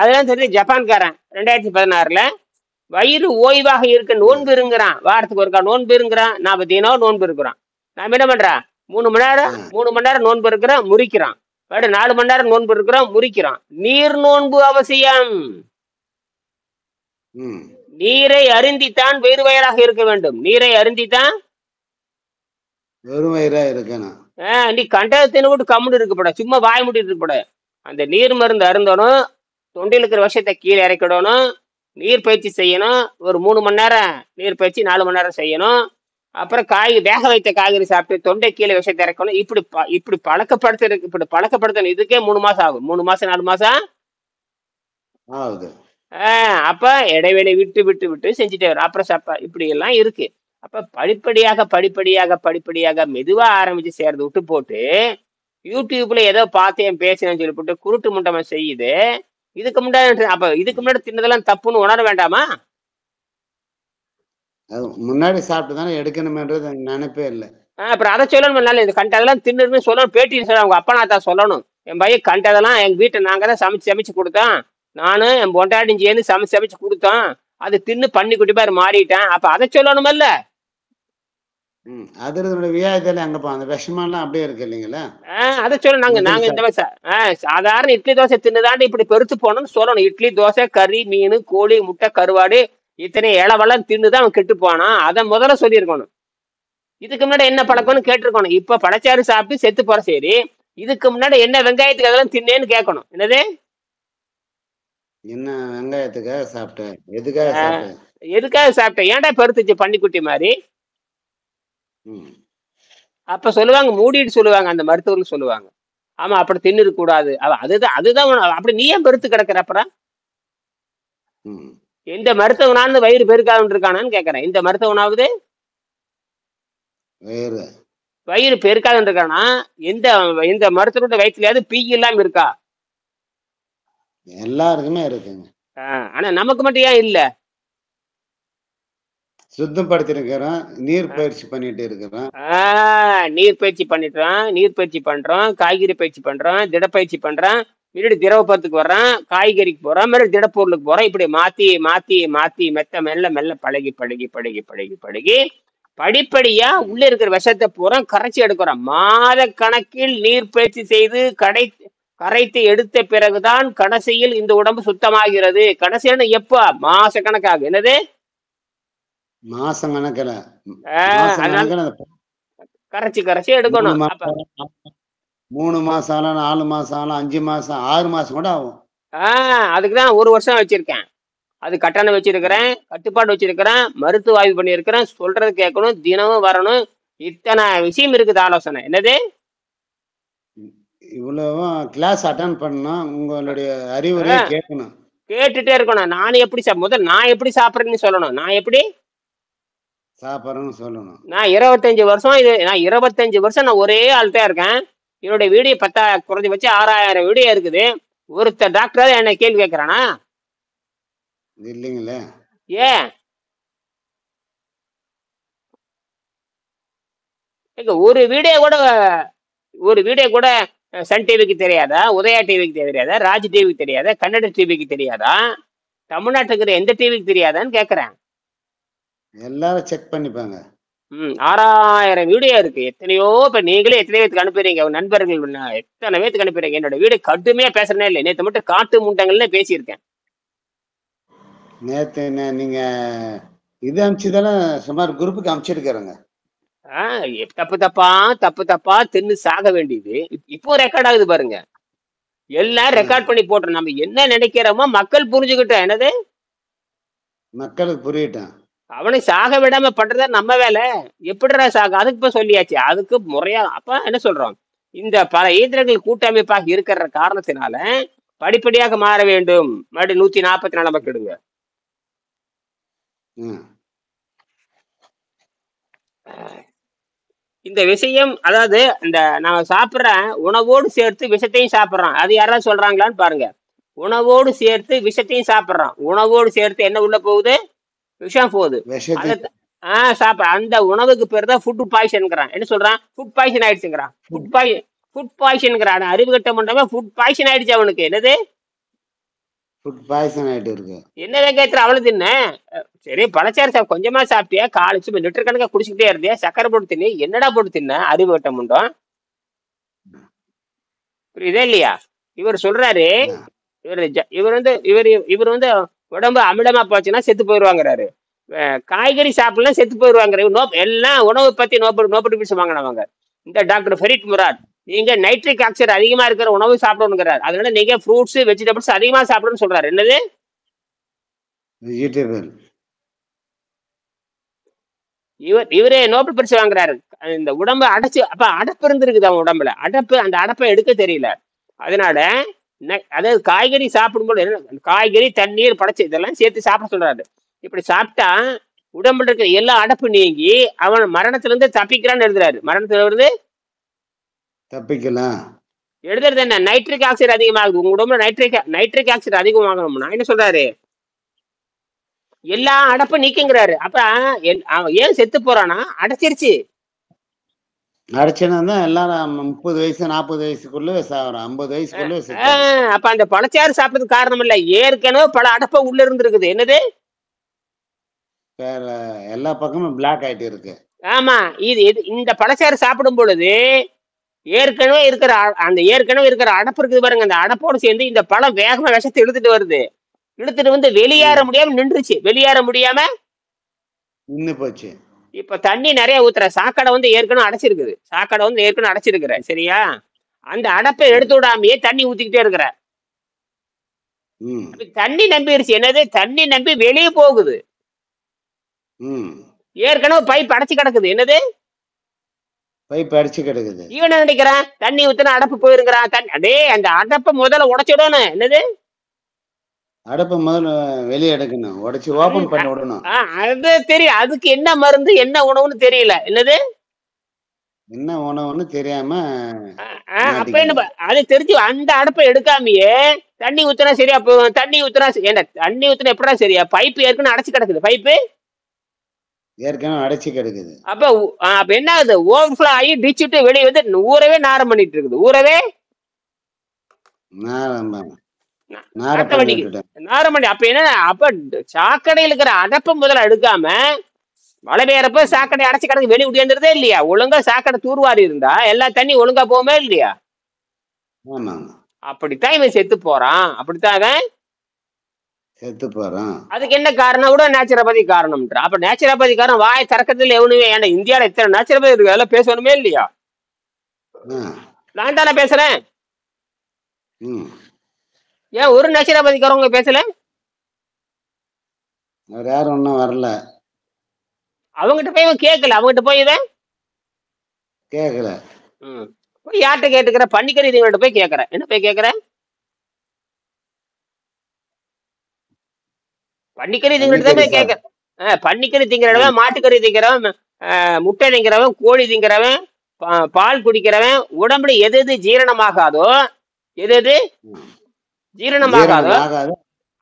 அதெல்லாம் தெரிஞ்சு ஜப்பான்காரன் 2016 வயிறு ஓய்வாக இருக்க நோன்பு இருங்கிறான். வாரத்துக்கு ஒருக்கா நோன்பு இருங்கிறான். 40 தினம் நோன்பு இருக்கிறான். நாம என்ன பண்றான்? 3 மணி நேரம் நோன்பு இருக்கிறான், முறிக்கிறான். 4 மணி நேரம் நோன்பு இருக்கிறான், முறிக்கிறான். நீர் நோன்பு அவசியம். நீரை அருந்தித்தான் வெறு வயிறாக இருக்க வேண்டும். நீரை அருந்தித்தான் வெறும் வயிறா இருக்கணும். நீ கண்டத்தின விட்டு கம்முன்னு இருக்கப்பட, சும்மா வாய் மூடிட்டு இருக்கப்பட. அந்த நீர் மருந்து அருந்தணும், தொண்டில் இருக்கிற விஷயத்தை கீழே இறக்கிடணும், நீர் பயிற்சி செய்யணும். ஒரு 3 மணி நேரம் நீர் பயிற்சி, 4 மணி நேரம் செய்யணும். அப்புறம் வேக வைத்த காய்கறி சாப்பிட்டு தொண்டை கீழே விஷயத்தை இறக்கணும். இப்படி பழக்கப்படுத்தணும். இதுக்கே 3 மாசம் ஆகும். 3 மாசம் 4 மாசம் ஆகுது. அப்ப இடைவெளி விட்டு விட்டு விட்டு செஞ்சுட்டே வரும். அப்புறம் இப்படி எல்லாம் இருக்கு. அப்ப படிப்படியாக மெதுவா ஆரம்பிச்சு சேர்ந்து விட்டு போட்டு யூடியூப்ல ஏதோ பார்த்தேன் பேசினேன்னு சொல்லி போட்டு குருட்டு முண்டமா செய்யுது. இதுக்கு முன்னாடி தின்னதெல்லாம் தப்புன்னு உணர வேண்டாமா? அது முன்னாடி சாப்பிட்டு தானே எடுக்கணுமேன்றது எனக்கு நினைப்பே இல்லை. அப்புறம் அதை சொல்லணும். நல்ல இது கண்டதெல்லாம் தின்னுன்னு சொல்லணும். பேட்டி சொல்ல அவங்க அப்பா நான் தான் சொல்லணும். என் பையன் கண்டதெல்லாம் எங்க வீட்டை நாங்க தான் சமைச்சு கொடுத்தோம். நானும் என் பொண்டாட்டியும் சேர்ந்து சமைச்சு கொடுத்தோம். அது தின்னு பண்ணி குட்டி பேர் மாறிட்டேன். அப்ப அதை சொல்லணுமல்ல. அதோட வியாதியில அங்கப்பா அந்த விஷமெல்லாம் அப்படியே இருக்கு இல்லைங்களா? அதை சொல்ல நாங்க இந்த மாதிரி சாதாரண இட்லி தோசை தின்னுதாண்டி இப்படி பெருத்து போனோம்னு சொல்லணும். இட்லி தோசை கறி மீன் கோழி முட்டை கருவாடு இத்தனை இளவெல்லாம் தின்னுதான் அவன் கெட்டு போனான். அதை முதல்ல சொல்லியிருக்கணும். இதுக்கு முன்னாடி என்ன பழக்கம்னு கேட்டிருக்கணும். இப்ப பழச்சாறு சாப்பிட்டு செத்து போற சரி, இதுக்கு முன்னாடி என்ன வெங்காயத்துக்கு அதெல்லாம் தின்னேன்னு கேட்கணும். என்னது என்ன வெங்காயத்துக்காக சாப்பிட்டேன், எதுக்காக சாப்பிட்டேன், எதுக்காக சாப்பிட்டேன், ஏன்டா பெருத்துச்சு பன்னிக்குட்டி மாதிரி. ம், அப்ப சொல்லுவாங்க, மூடிட்டு சொல்லுவாங்க, அந்த மருத்துவர்கள் சொல்லுவாங்க, ஆமா அப்படி தின்னு கூடாது. அதுதான் அப்படி நீ ஏன் பெருத்து கிடக்குற? அப்புறம் ம். எந்த மருத்துவனாலும் வயிறு பெருக்காதுன்னு இருக்கானான்னு கேட்கறேன். இந்த மருத்துவனாவது வேறு வயிறு பெருக்காதுன்னு இருக்கானா? எந்த மருத்துவனோட வயிற்றுலயாவது பீ இல்லாம இருக்கா? எல்லாருக்குமே இருக்குங்க. ஆனா நமக்கு மட்டும் ஏன் இல்ல? சுத்தப்படுத்திருக்கிறோம், நீர் பயிற்சி பண்ணிட்டு இருக்கிறோம். நீர் பயிற்சி பண்ணிட்டோம், நீர் பயிற்சி பண்றோம், காய்கறி பயிற்சி பண்றோம், திடப்பயிற்சி பண்றோம், மறுபடியும் திரவப்பத்துக்கு வர்றோம், காய்கறிக்கு போறோம், மறுபடியும் திடப்பொருளுக்கு போறோம். இப்படி மாத்தி மாத்தி மாத்தி மெல்ல மெல்ல பழகி பழகி பழகி பழகி பழகி படிப்படியா உள்ள இருக்கிற விஷத்தை பூரா கரைச்சி எடுக்கிறோம். மாத கணக்கில் நீர் பயிற்சி செய்து கரைத்து எடுத்த பிறகுதான் கடைசியில் இந்த உடம்பு சுத்தமாகிறது. கடைசியான எப்ப? மாச கணக்காகும். என்னது மாசம் கணக்கில் கரைச்சி கரைச்சி எடுக்கணும். 3 மாசம் ஆகலாம், 4 மாசம் ஆகலாம், 5 மாசம், 6 மாசம் கூட ஆகும். அதுக்குதான் 1 வருஷம் வச்சிருக்கேன். அது கட்டணம் வச்சிருக்கிறேன், கட்டுப்பாடு வச்சிருக்கிறேன், மருத்துவ ஆய்வு பண்ணியிருக்கிறேன், சொல்றது கேட்கணும், தினமும் வரணும். இத்தனை விஷயம் இருக்குது ஆலோசனை. என்னது இவ்வளவும் கிளாஸ் அட்டன் பண்ணணும், உங்களுடைய அறிவுரை கேட்கணும், கேட்டுட்டே இருக்கணும். நான் எப்படி சாப்பிட்றேன்னு சொல்லணும். நான் எப்படி சாப்பிட்றேன்னு சொல்லணும். நான் 25 வருஷம் நான் ஒரே ஆள்தான் இருக்கேன். என்னுடைய வீடியோ குறைஞ்சி வச்சு 6000 வீடியோ இருக்குது. ஒருத்தர் டாக்டர் என்ன கேள்வி கேட்கிறானா? இல்லைங்களே. ஏன் ஒரு வீடியோ கூட சன் டிவிக்கு தெரியாதா? உதயா டிவிக்கு தெரியாதா? ராஜ் டிவிக்கு தெரியாதா? கன்னட டிவிக்கு தெரியாதா? தமிழ்நாட்டுக்கு எந்த டிவிக்கு தெரியாதான்னு கேக்குறேன். எல்லாரும் செக் பண்ணிப்பாங்க. 6000 வீடியோ இருக்கு. எத்தனையோ இப்ப நீங்களே எத்தனை பேருக்கு அனுப்புறீங்க, நண்பர்கள் எத்தனை பேருக்கு அனுப்புறீங்க. என்னோட வீடு கடுமையா பேசுறேனே இல்லை. நேற்று மட்டும் காட்டு முண்டங்கள்ல பேசியிருக்கேன். நேத்து நீங்க இது அனுப்பிச்சுதானே சுமார் குரூப்புக்கு அனுப்பிச்சிருக்கிறேங்க. தப்பு தப்பா தின்னு சாக வேண்டியது இப்போ ரெக்கார்ட் ஆகுது பாருங்க. எல்லாம் ரெக்கார்ட் பண்ணி போட்டுரும். நம்ம என்ன நினைக்கிறோமோ மக்கள் புரிஞ்சுக்கிட்டோம். என்னது மக்களுக்கு புரியட்டும். அவனை சாக விடாம பண்றதா நம்ம வேலை. எப்படிடா சாக? அதுக்கு இப்ப சொல்லியாச்சு. அதுக்கு முறையா அப்ப என்ன சொல்றோம்? இந்த பல இயந்திரங்கள் கூட்டமைப்பாக இருக்கிற காரணத்தினால படிப்படியாக மாற வேண்டும். மறுபடியும் 144 நமக்கு எடுங்க. இந்த விஷயம், அதாவது இந்த நான் சாப்பிட்ற உணவோடு சேர்த்து விஷத்தையும் சாப்பிட்றான். அது யாராவது சொல்றாங்களான்னு பாருங்க. உணவோடு சேர்த்து விஷத்தையும் சாப்பிட்றான். உணவோடு சேர்த்து என்ன உள்ள போகுது? விஷம் போகுது. சாப்பிட அந்த உணவுக்கு பேர் தான் ஃபுட் பாய்சன்ங்கிறான். என்ன சொல்றான்? ஃபுட் பாய்சன் ஆயிடுச்சுங்கிறான். ஃபுட் பாய்சன்ங்கிறான். அறிவு கட்ட மாட்டாம ஃபுட் பாய்சன் ஆயிடுச்சு அவனுக்கு. என்னது என்ன கேட்கிற? அவ்வளவு தின்ன சரி, பழச்சாறு கொஞ்சமா சாப்பிட்டியா? காலைச்சு லிட்டர் கணக்கா குடிச்சுக்கிட்டே இருந்தியா? சக்கரை போட்டு தின்னு என்னடா போட்டு தின்ன? அறிவு கட்ட முண்டோம். புரியுதா இல்லையா? இவர் சொல்றாரு, இவர் வந்து உடம்பு அமிலமா போச்சுன்னா செத்து போயிடுவாங்கிறாரு. காய்கறி சாப்பிடலாம் செத்து போயிடுவாங்க. எல்லாம் உணவு பத்தி நோபல் பிடிச்சு வாங்கினவங்க. இந்த டாக்டர் ஃபரீத் முராத், நீங்க நைட்ரிக் ஆக்சைடு அதிகமா இருக்கிற உணவு சாப்பிடணுங்கிறாரு. அதனால நீங்க ஃப்ரூட்ஸ் வெஜிடபிள்ஸ் அதிகமா சாப்பிடணும்னு சொல்றாரு. என்னது இவரே நோபல் பரிசு வாங்குறாரு. இந்த உடம்பு அடைச்சு அடப்பு இருந்திருக்குது அவன் உடம்புல. அந்த அடப்பை எடுக்க தெரியல. அதனால அதாவது காய்கறி சாப்பிடும்போது காய்கறி தண்ணீர் படைச்சு இதெல்லாம் சேர்த்து சாப்பிட சொல்றாரு. இப்படி சாப்பிட்டா உடம்புல இருக்கிற எல்லா அடப்பு நீங்கி அவன் மரணத்துல இருந்து தப்பிக்கிறான்னு எழுதுறாரு. மரணத்துல இருந்து தப்பிக்கலாம் எழுதுறது என்ன? நைட்ரிக் ஆக்சைடு அதிகமாகுது உங்க உடம்புல. நைட்ரிக் ஆக்சைடு அதிகமாகணும்னா என்ன சொல்றாரு? எல்லா அடப்பும் நீக்குங்கிறாரு. அப்ப அவன் ஏன் செத்து போறானா? அடைச்சிருச்சு. அடைச்சனா தான் எல்லாரும் 30 வயசு 40 வயசுக்குள்ள சாகுறான். 50 வயசுக்குள்ள செத்துறான். அப்ப அந்த பழச்சாறு சாப்பிட்டதுக்கு காரணம் இல்ல, ஏற்கனவே பல அடப்ப உள்ள இருந்திருக்குது. என்னது? வேற எல்லா பக்கமும் பிளாக் ஆயிட்டு இருக்கு. ஆமா. இந்த பழச்சாறு சாப்பிடும் பொழுது ஏற்கனவே இருக்கிற அடப்பு இருக்குது பாருங்க, அந்த அடப்போடு சேர்ந்து இந்த பழம் வேகமா விஷத்தை இழுத்துட்டு வருது. இழுத்துட்டு வந்து வெளியேற முடியாம நின்றுச்சு. வெளியேற முடியாம நின்னு போச்சு. இப்ப தண்ணி நிறைய ஊத்துற சாக்கடை வந்து ஏற்கனவே அடைச்சிருக்கிற. சரியா? அந்த அடப்பை எடுத்து விடாமையே தண்ணி ஊத்திக்கிட்டே இருக்கிற. தண்ணி நம்பிருச்சு. என்னது? தண்ணி நம்பி வெளியே போகுது. ஏற்கனவே பைப் அடைச்சு கிடக்குது. என்னது? பைப் அடைச்சு கிடக்குது. இவன் நினைக்கிறான் தண்ணி ஊத்துனா அடப்பு போயிருங்கிறான். அடே, அந்த அடப்பை முதல்ல உடைச்சிடணும். என்னது? அடப்பை முதல்ல வெளியே எடுக்கணும், உடைச்சு ஓபன் பண்ணி விடணும். அது தெரியும். அதுக்கு என்ன மருந்து என்ன உணவுன்னு தெரியல. என்னது? என்ன உணவுன்னு தெரியாம அப்ப என்ன அது தெரிஞ்சு அந்த அடப்பை எடுக்காமையே தண்ணி ஊத்துனா சரியா போகும். தண்ணி ஊத்துனா எப்படா சரியா? பைப்பு ஏற்கனவே அடைச்சு கிடக்குது. பைப்பு ஏற்கனவே அடைச்சு கிடக்குது. அப்ப என்ன ஆகுது? ஓவர்ஃப்ளோ ஆகி டிச்சுட்டு வெளியே வந்து ஊரவே நாரம் பண்ணிட்டு இருக்குது. ஊரவே நாரமணி. அப்ப என்ன? அப்ப சாக்கடையில் இருக்கிற அடப்பை முதல்ல எடுக்காம மழை பெய்யறப்ப சாக்கடை அடைச்சு கிடக்கு வெளியே உடையாந்துருதே இல்லையா? ஒழுங்கா சாக்கடை தூர்வாரி இருந்தா எல்லா தண்ணி ஒழுங்கா போகுமே இல்லையா? அப்படித்தான் இவன் செத்து போறான். செத்து போறான். அதுக்கு என்ன காரணம்? கூட நேச்சுரோபதி காரணம். அப்ப நேச்சுரோபதி காரணம் வாய் திறக்கத்துல எவனுமே. ஏன்னா இந்தியாவில எத்தனை நேச்சுரோபதி இருக்கு, அதெல்லாம் பேசணுமே இல்லையா? நான் தானே பேசுறேன். ஏன் ஒரு நேச்சுரோபதிக்காரவங்க பேசல? யாரும் ஒன்னும் வரல. அவங்ககிட்ட போய் இவன் கேட்கல. அவங்ககிட்ட போய் இவன் கேட்கல. போய் யார்கிட்ட கேட்டுக்கிற? பன்னிக்கறி இதுங்கள்ட்ட போய் கேட்கற. என்ன போய் கேட்கற? பன்னிக்கறி இதுங்கள்ட்ட தான் போய் கேட்கற. பன்னிக்கறி திங்கிறவன், மாட்டுக்கறி திங்கிறவன், முட்டை திங்கிறவன், கோழி திங்கிறவன், பால் குடிக்கிறவன், உடம்புல எது எது ஜீரணமாகாதோ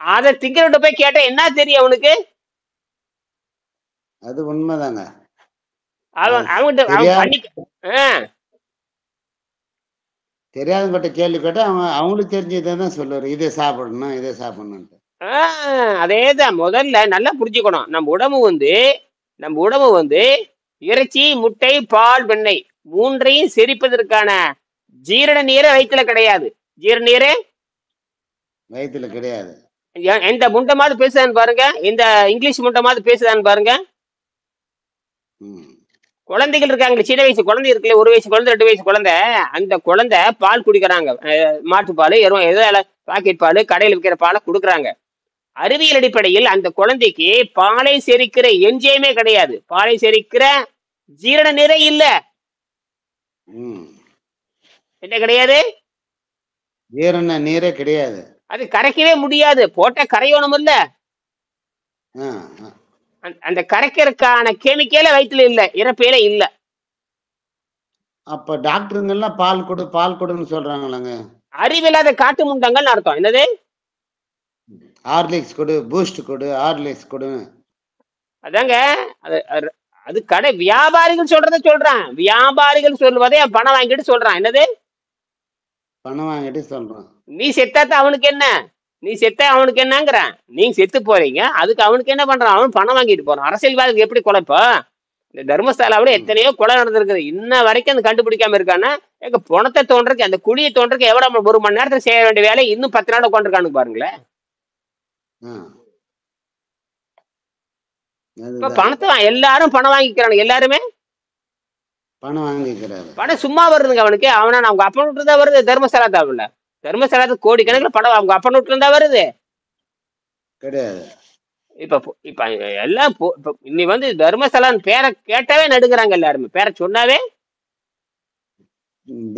அதை திங்கிறவன்ட்ட போய் கேட்டா என்ன தெரியும் அவனுக்கு? அது உண்மைதாங்க. தெரியாதவங்கிட்ட கேள்வி கேட்டா அவங்களுக்கு தெரிஞ்சதான் சொல்லுவாரு, இதை சாப்பிடணும் இதை சாப்பிடணும். அதேதான். முதல்ல நல்லா புரிஞ்சுக்கணும். நம்ம உடம்பு வந்து இறைச்சி, முட்டை, பால், வெண்ணெய் மூன்றையும் செரிப்பதற்கான ஜீரண நீரை வயிற்றுல கிடையாது. ஜீரண நீரே வயிற்றுல கிடையாது. எந்த முண்டமாவது பேசுதான்னு பாருங்க, இந்த இங்கிலீஷ் முண்டமாவது பேசுதான்னு பாருங்க. குழந்தைகள் இருக்காங்க, சின்ன வயசு குழந்தை இருக்குல்ல, 1 வயசு குழந்தை, 2 வயசு குழந்தை, அந்த குழந்தை பால் குடிக்கிறாங்க. மாட்டுப்பால், ஏதோ பாக்கெட் பால், கடையில் விற்கிற பாலை கொடுக்குறாங்க. அறிவியல் அடிப்படையில் அந்த குழந்தைக்கு பாலை செரிக்கிற என்ஜைமே கிடையாது. பாலை செரிக்கிற ஜீரண நிறை இல்ல. என்ன கிடையாது? ஜீரண நீரே கிடையாது. அது கரைக்கவே முடியாது. போட்ட கரையோணும் இல்ல, அந்த கரைக்கிறதுக்கான கெமிக்கலே வயிற்றுல இல்ல, இறப்பையில இல்ல. அப்ப டாக்டருங்க எல்லாம் பால் கொடுன்னு சொல்றாங்களாங்க. அறிவில்லாத காட்டு முண்டங்கள் அர்த்தம். என்னது? ஹார்லிக்ஸ் கொடு, பூஸ்ட் கொடு, ஹார்லிக்ஸ் கொடு. அதாங்க, அது கடை வியாபாரிகள் சொல்றான். வியாபாரிகள் சொல்வதே பணம் வாங்கிட்டு சொல்றான். என்னது? பணம் வாங்கிட்டு சொல்றான். நீ செத்தாத்த அவனுக்கு என்ன? நீ செத்த அவனுக்கு என்னங்கிறான். நீங்க செத்து போறீங்க, அதுக்கு அவனுக்கு என்ன பண்றான்? அவன் பணம் வாங்கிட்டு போறான். அரசியல்வாதிக்கு எப்படி குழப்ப? இந்த தர்மசாலாவில எத்தனையோ கொலை நடந்திருக்குது. இன்ன வரைக்கும் அந்த கண்டுபிடிக்காம இருக்கான்னா, எங்க பணத்தை தோன்றதுக்கு, அந்த குழியை தோன்றதுக்கு எவ்வளவு 1 மணி நேரத்துல செய்ய வேண்டிய வேலை இன்னும் 10 நாள் உட்காந்துருக்கானு பாருங்களேன். இப்ப பணத்தை எல்லாரும் பணம் வாங்கிக்கிறாங்க. எல்லாருமே பணம் வாங்கிக்கிறாரு. பணம் சும்மா வருதுங்க அவனுக்கு. அவனா அவங்க அப்பா வீட்டுல தான் வருது. தர்மசாலா தாவில தர்மசாலாத்துக்கு கோடிக்கணக்கில் பணம் அவங்க அப்பா வீட்டுல இருந்தா வருது கிடையாது. இப்ப எல்லாம் இன்னி வந்து தர்மசாலான்னு பேரை கேட்டாவே நடுங்குறாங்க எல்லாருமே. பேரை சொன்னாவே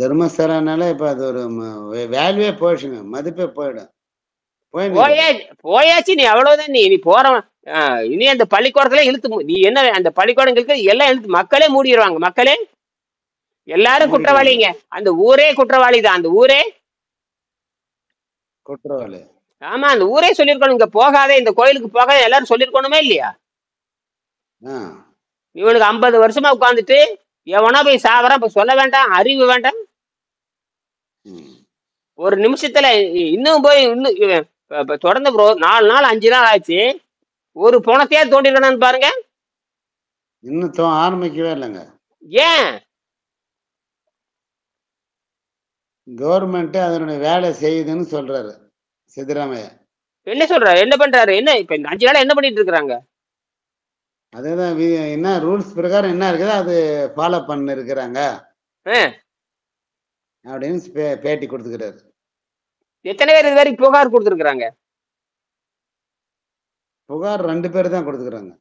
தர்மசாலானால இப்ப அது ஒரு வேல்யூவே போயிடுச்சுங்க, மதிப்பே போயிடும். போயாச்சு. நீ அவ்வளவுதான். நீ போற இனி அந்த பள்ளிக்கூடத்துல இழுத்து நீ என்ன அந்த பள்ளிக்கூடங்களுக்கு எல்லாம் இழுத்து மக்களே மூடிடுவாங்க. மக்களே எல்லாரும் குற்றவாளிங்க. அந்த ஊரே குற்றவாளி தான். அந்த ஊரே குற்றவாளி. ஆமா, அந்த ஊரே சொல்லியிருக்கணும், இங்க போகாத, இந்த கோயிலுக்கு போகாத, எல்லாரும் சொல்லியிருக்கணுமே இல்லையா? ஆ. இவனுக்கு 50 வருஷமா உட்காந்துட்டு எவனா போய் சாவறான், இப்ப சொல்ல வேண்டாம், அறிவு வேண்டாம். ம். ஒரு நிமிஷத்துல இன்னும் போய் இன்னும் இப்ப தொடர்ந்து ப்ரோ 4 நாள் 5 நாள் ஆச்சு, ஒரு பணத்தையா தோண்டிருக்கணும்னு பாருங்க. இன்னும் ஆரம்பிக்கவே இல்லைங்க. ஏன்? கவர்மெண்ட் அதனுடைய வேலை செய்யுதுன்னு சொல்றாரு சித்தராமையா. என்ன சொல்றாரு, என்ன பண்றாரு, என்ன இப்ப இந்த 5 நாளா என்ன பண்ணிட்டு இருக்காங்க? அதேதான் என்ன ரூல்ஸ் பிரகாரம் என்ன இருக்குதோ அது ஃபாலோ பண்ணி இருக்கிறாங்க அப்படின்னு பேட்டி கொடுத்துக்கிறாரு. எத்தனை பேர் இது வரைக்கும் புகார் கொடுத்துருக்காங்க? புகார் 2 பேர் தான் கொடுத்துக்கிறாங்க.